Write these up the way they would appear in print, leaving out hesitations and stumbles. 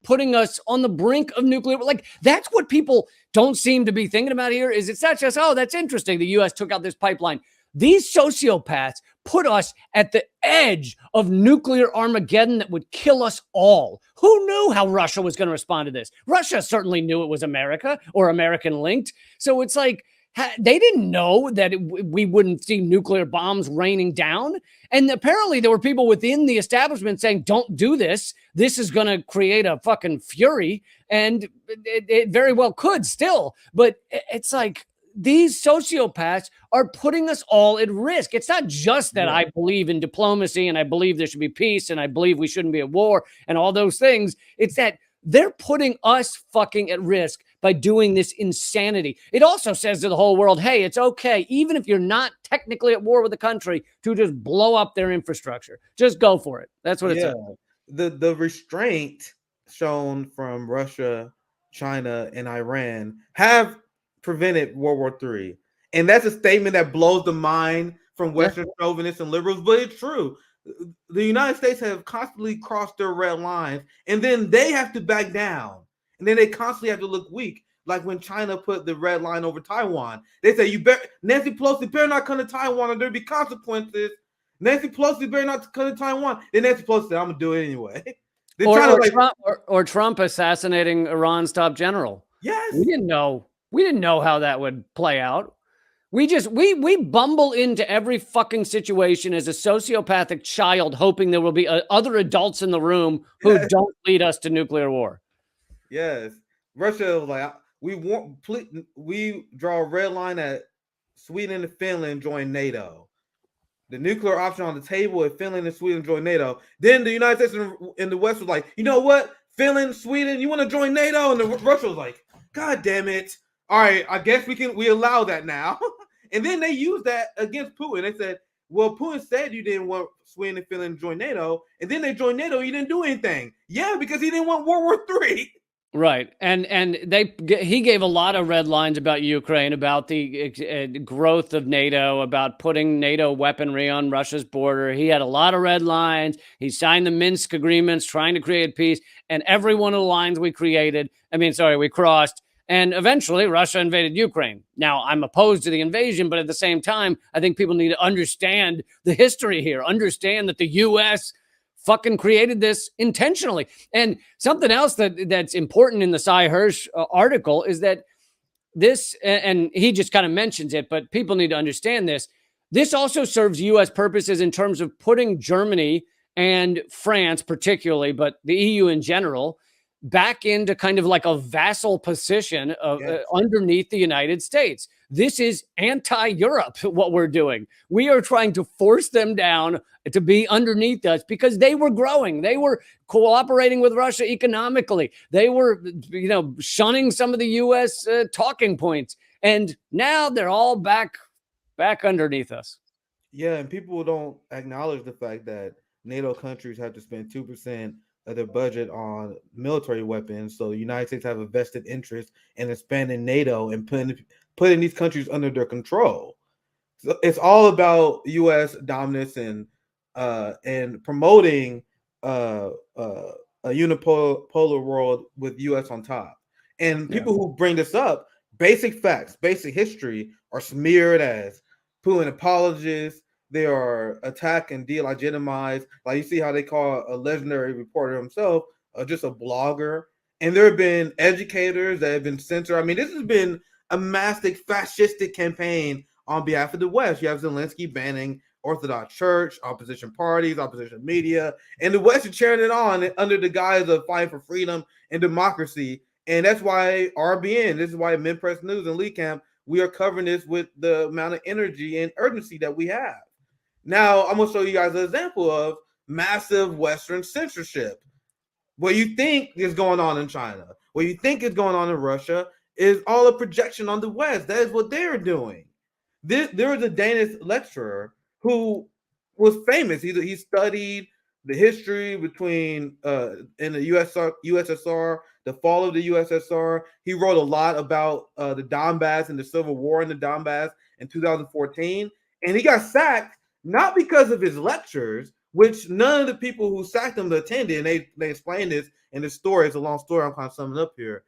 putting us on the brink of nuclear. Like, that's what people don't seem to be thinking about here. Is it's not just, oh, that's interesting, the U.S. took out this pipeline. These sociopaths put us at the edge of nuclear Armageddon that would kill us all. Who knew how Russia was going to respond to this? Russia certainly knew it was America or American linked. So it's like, they didn't know that we wouldn't see nuclear bombs raining down. And apparently there were people within the establishment saying, don't do this. This is going to create a fucking fury. And it very well could still. But it's like, these sociopaths are putting us all at risk. It's not just that I believe in diplomacy and I believe there should be peace and I believe we shouldn't be at war and all those things. It's that they're putting us fucking at risk by doing this insanity. It also says to the whole world, hey, it's okay, even if you're not technically at war with the country, to just blow up their infrastructure. Just go for it. That's what it says. The restraint shown from Russia, China, and Iran have prevented World War III. And that's a statement that blows the mind from Western chauvinists and liberals, but it's true. The United States have constantly crossed their red lines, and then they have to back down. And then they constantly have to look weak. Like when China put the red line over Taiwan. They say, Nancy Pelosi better not come to Taiwan or there'll be consequences. Nancy Pelosi better not come to Taiwan. Then Nancy Pelosi said, I'm going to do it anyway. Or Trump assassinating Iran's top general. Yes. We didn't know how that would play out. We bumble into every fucking situation as a sociopathic child, hoping there will be other adults in the room who don't lead us to nuclear war. Yes. Russia was like, we draw a red line at Sweden and Finland join NATO. The nuclear option on the table if Finland and Sweden join NATO. Then the United States and the West was like, you know what? Finland, Sweden, you want to join NATO? And Russia was like, God damn it. All right, I guess we allow that now. And then they used that against Putin. They said, well, Putin said you didn't want Sweden and Finland to join NATO. And then they joined NATO. You didn't do anything. Yeah, because he didn't want World War III. Right. And he gave a lot of red lines about Ukraine, about the growth of NATO, about putting NATO weaponry on Russia's border. He had a lot of red lines. He signed the Minsk agreements trying to create peace. And every one of the lines we crossed. And eventually Russia invaded Ukraine. Now, I'm opposed to the invasion, but at the same time, I think people need to understand the history here, understand that the U.S. fucking created this intentionally. And something else that's important in the Cy Hirsch article is that this, and he just kind of mentions it, but people need to understand this. This also serves U.S. purposes in terms of putting Germany and France particularly, but the EU in general, back into kind of like a vassal position of underneath the United States. This is anti-Europe, what we're doing. We are trying to force them down to be underneath us because they were growing. They were cooperating with Russia economically. They were, shunning some of the U.S. talking points. And now they're all back underneath us. Yeah, and people don't acknowledge the fact that NATO countries have to spend 2% of their budget on military weapons. So the United States have a vested interest in expanding NATO and putting these countries under their control. So it's all about U.S. dominance and promoting a unipolar world with U.S. on top. And people who bring this up, basic facts, basic history, are smeared as Putin apologists. They are attacked and delegitimized. Like you see how they call a legendary reporter himself just a blogger. And there have been educators that have been censored. I mean, this has been a massive fascistic campaign on behalf of the West. You have Zelensky banning Orthodox Church, opposition parties, opposition media, and the West is cheering it on under the guise of fighting for freedom and democracy. And that's why RBN, this is why Men Press News and Lee Camp, we are covering this with the amount of energy and urgency that we have. Now, I'm going to show you guys an example of massive Western censorship. What you think is going on in China, what you think is going on in Russia is all a projection on the West. That is what they're doing. There was a Danish lecturer who was famous. He studied the history between in the USSR, the fall of the USSR. He wrote a lot about the Donbass and the civil war in the Donbass in 2014. And he got sacked not because of his lectures, which none of the people who sacked him attended. And they explained this in this story. It's a long story. I'm kind of summing up here.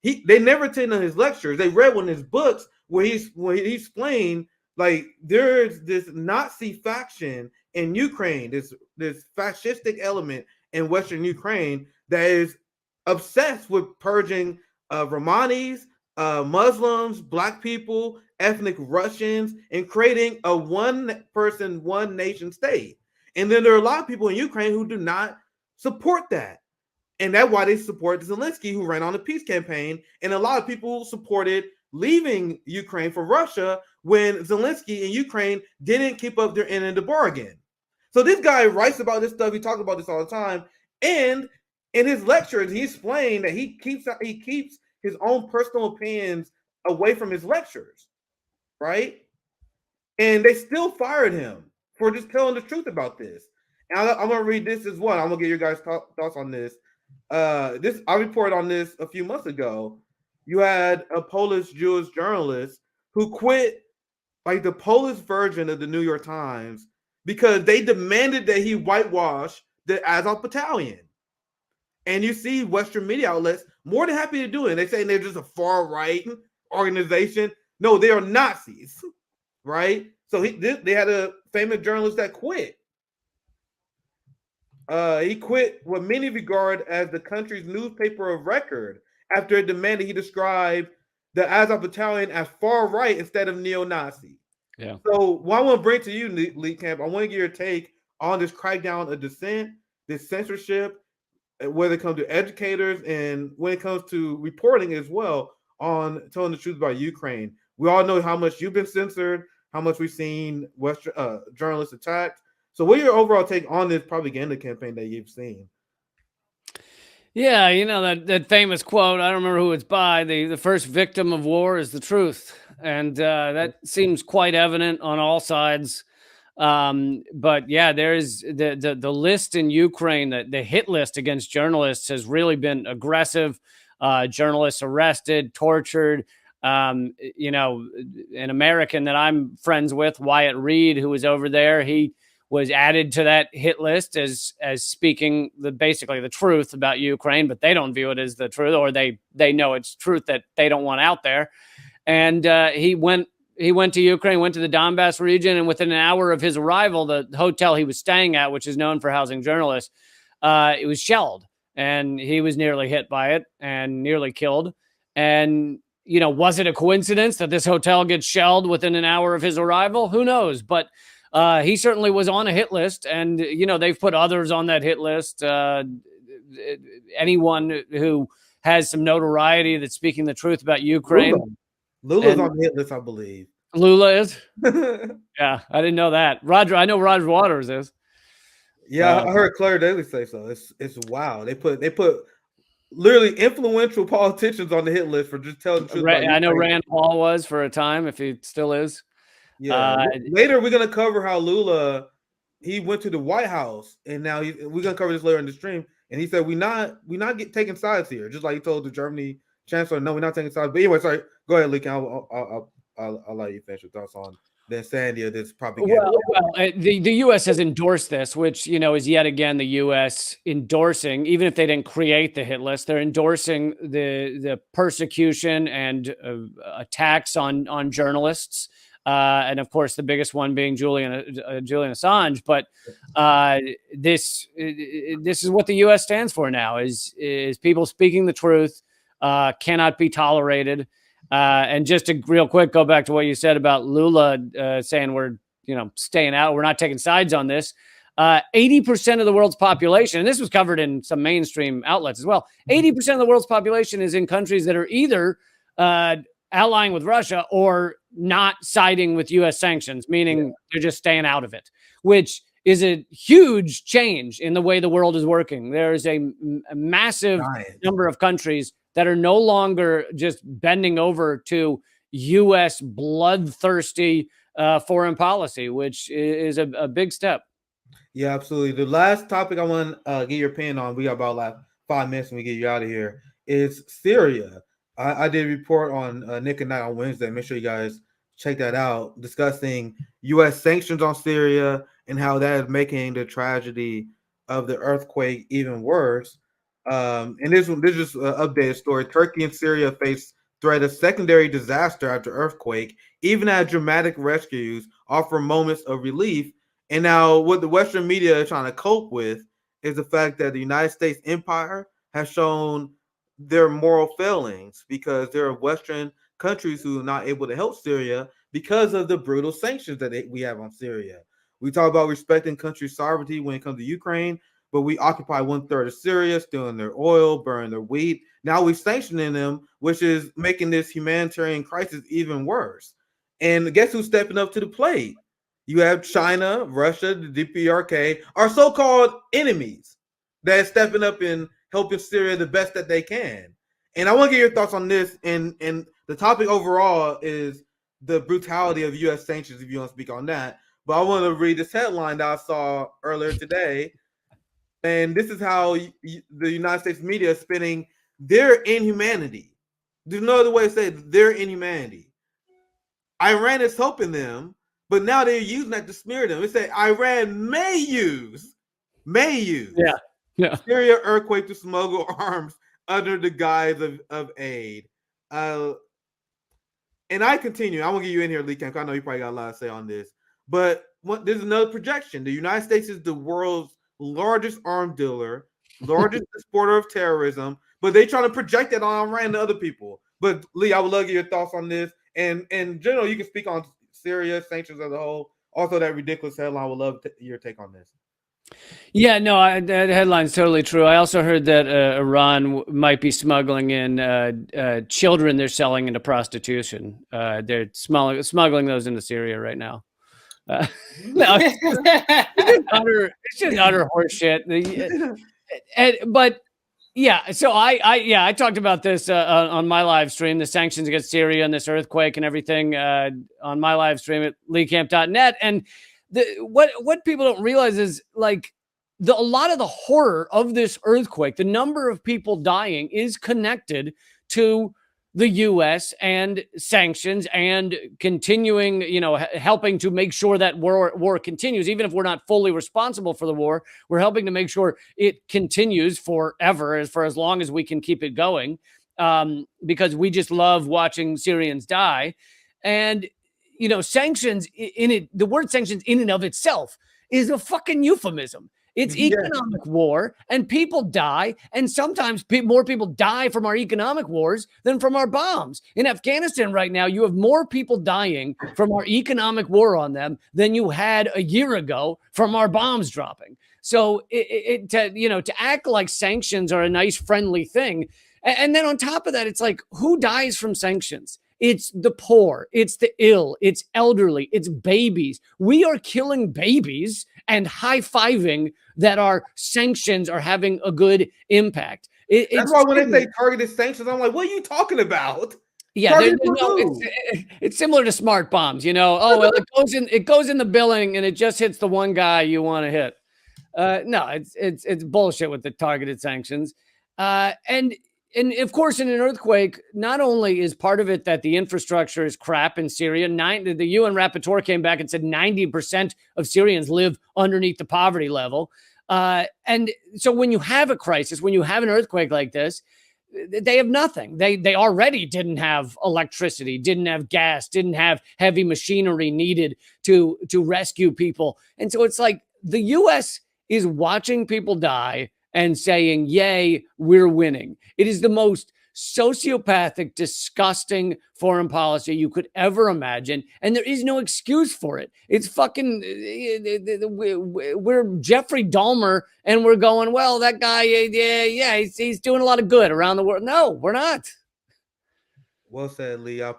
They never attended his lectures. They read one of his books where he explained like there's this Nazi faction in Ukraine, this fascistic element in Western Ukraine that is obsessed with purging Romanis, Muslims, Black people, ethnic Russians, and creating a one person, one nation state. And then there are a lot of people in Ukraine who do not support that. And that's why they support Zelensky, who ran on the peace campaign. And a lot of people supported leaving Ukraine for Russia when Zelensky and Ukraine didn't keep up their end of the bargain. So this guy writes about this stuff. He talks about this all the time. And in his lectures, he explained that he keeps his own personal opinions away from his lectures, right? And they still fired him for just telling the truth about this. And I'm going to read this as well. I'm going to get your guys' thoughts on this. I reported on this a few months ago. You had a Polish Jewish journalist who quit like the Polish version of the New York Times because they demanded that he whitewash the Azov Battalion. And you see Western media outlets more than happy to do it. They say they're just a far right organization. No, they are Nazis, right? So they had a famous journalist that quit. He quit what many regard as the country's newspaper of record after it demanded he describe the Azov Battalion as far right instead of neo-Nazi. Yeah. So what I want to bring to you, Lee Camp, I want to get your take on this crackdown of dissent, this censorship, whether it comes to educators and when it comes to reporting as well on telling the truth about Ukraine. We all know how much you've been censored, how much we've seen Western journalists attacked. So what are your overall take on this propaganda campaign that you've seen? Yeah, you know that famous quote, I don't remember who it's by, the first victim of war is the truth. And that seems quite evident on all sides. But yeah, there's the list in Ukraine, the hit list against journalists has really been aggressive. Journalists arrested, tortured. You know, an American that I'm friends with, Wyatt Reed, who was over there, he was added to that hit list as speaking basically the truth about Ukraine, but they don't view it as the truth, or they know it's truth that they don't want out there. And he went to Ukraine, went to the Donbass region, and within an hour of his arrival, the hotel he was staying at, which is known for housing journalists, it was shelled, and he was nearly hit by it and nearly killed. And you know, was it a coincidence that this hotel gets shelled within an hour of his arrival? Who knows? But he certainly was on a hit list, and you know they've put others on that hit list. Anyone who has some notoriety that's speaking the truth about Ukraine. Lula's on the hit list, I believe. Lula is? Yeah, I didn't know that. I know Roger Waters is. Yeah, I heard Claire Daly say so. It's wow. They put literally influential politicians on the hit list for just telling the truth. I know Rand Paul was for a time, if he still is. Yeah. Later, we're gonna cover how Lula he went to the White House, and now we're gonna cover this later in the stream. And he said, "We not taking sides here," just like he told the Germany chancellor, "No, we're not taking sides." But anyway, sorry. Go ahead, Lee. I'll let you finish your thoughts on the insanity of this propaganda. Well, the U.S. has endorsed this, which you know is yet again the U.S. endorsing, even if they didn't create the hit list, they're endorsing the persecution and attacks on journalists. And of course, the biggest one being Julian Assange. But this is what the U.S. stands for now: is people speaking the truth cannot be tolerated. And just to real quick go back to what you said about Lula saying we're staying out, we're not taking sides on this. 80% of the world's population, and this was covered in some mainstream outlets as well. 80% of the world's population is in countries that are either allying with Russia or not siding with U.S. sanctions, meaning they're just staying out of it, which is a huge change in the way the world is working. There is a massive number of countries that are no longer just bending over to U.S. bloodthirsty foreign policy, which is a big step. Yeah, absolutely. The last topic I want to get your opinion on, we got about like 5 minutes when we get you out of here, is Syria. I did a report on Nick and Night on Wednesday. Make sure you guys check that out, discussing U.S. sanctions on Syria and how that is making the tragedy of the earthquake even worse. And this is an updated story. Turkey and Syria face threat of secondary disaster after earthquake, even as dramatic rescues offer moments of relief. And now, what the Western media is trying to cope with is the fact that the United States empire has shown their moral failings because there are Western countries who are not able to help Syria because of the brutal sanctions that we have on Syria. We talk about respecting country sovereignty when it comes to Ukraine, but we occupy 1/3 of Syria, stealing their oil, burning their wheat. Now we're sanctioning them, which is making this humanitarian crisis even worse. And guess who's stepping up to the plate? You have China, Russia, the DPRK, our so-called enemies that are stepping up and helping Syria the best that they can. And I want to get your thoughts on this. And the topic overall is the brutality of U.S. sanctions, if you want to speak on that. But I want to read this headline that I saw earlier today. And this is how the United States media is spinning their inhumanity. There's no other way to say it, their inhumanity. Iran is helping them, but now they're using that to smear them. They say Iran may use Syria earthquake to smuggle arms under the guise of aid. And I continue. I won't get you in here, Lee Camp. I know you probably got a lot to say on this. But there's another projection. The United States is the world's largest arms dealer, largest exporter of terrorism, but they trying to project that on Iran to other people. But Lee, I would love to get your thoughts on this. And in general, you can speak on Syria, sanctions as a whole. Also, that ridiculous headline. I would love your take on this. Yeah, no, that headline's totally true. I also heard that Iran might be smuggling in children they're selling into prostitution. They're smuggling those into Syria right now. No, it's just utter horseshit. But yeah, so I talked about this on my live stream, the sanctions against Syria and this earthquake and everything on my live stream at leecamp.net. And what people don't realize is like a lot of the horror of this earthquake, the number of people dying is connected to the U.S. and sanctions and continuing, helping to make sure that war continues. Even if we're not fully responsible for the war, we're helping to make sure it continues forever, for as long as we can keep it going, because we just love watching Syrians die. And, sanctions the word sanctions in and of itself is a fucking euphemism. It's economic war, and people die, and sometimes more people die from our economic wars than from our bombs. In Afghanistan right now, you have more people dying from our economic war on them than you had a year ago from our bombs dropping. So to act like sanctions are a nice, friendly thing, and then on top of that, it's like, who dies from sanctions? It's the poor, it's the ill, it's elderly, it's babies. We are killing babies and high-fiving that our sanctions are having a good impact. That's why when they say targeted sanctions, I'm like, what are you talking about? Yeah, it's similar to smart bombs, Oh, well, it goes in the billing and it just hits the one guy you want to hit. No, it's bullshit with the targeted sanctions. And of course, in an earthquake, not only is part of it that the infrastructure is crap in Syria, the UN rapporteur came back and said 90% of Syrians live underneath the poverty level. And so when you have a crisis, when you have an earthquake like this, they have nothing. They already didn't have electricity, didn't have gas, didn't have heavy machinery needed to rescue people. And so it's like the U.S. is watching people die and saying, yay, we're winning. It is the most sociopathic, disgusting foreign policy you could ever imagine. And there is no excuse for it. It's fucking, we're Jeffrey Dahmer and we're going, well, that guy, he's doing a lot of good around the world. No, we're not. Well said, Lee. I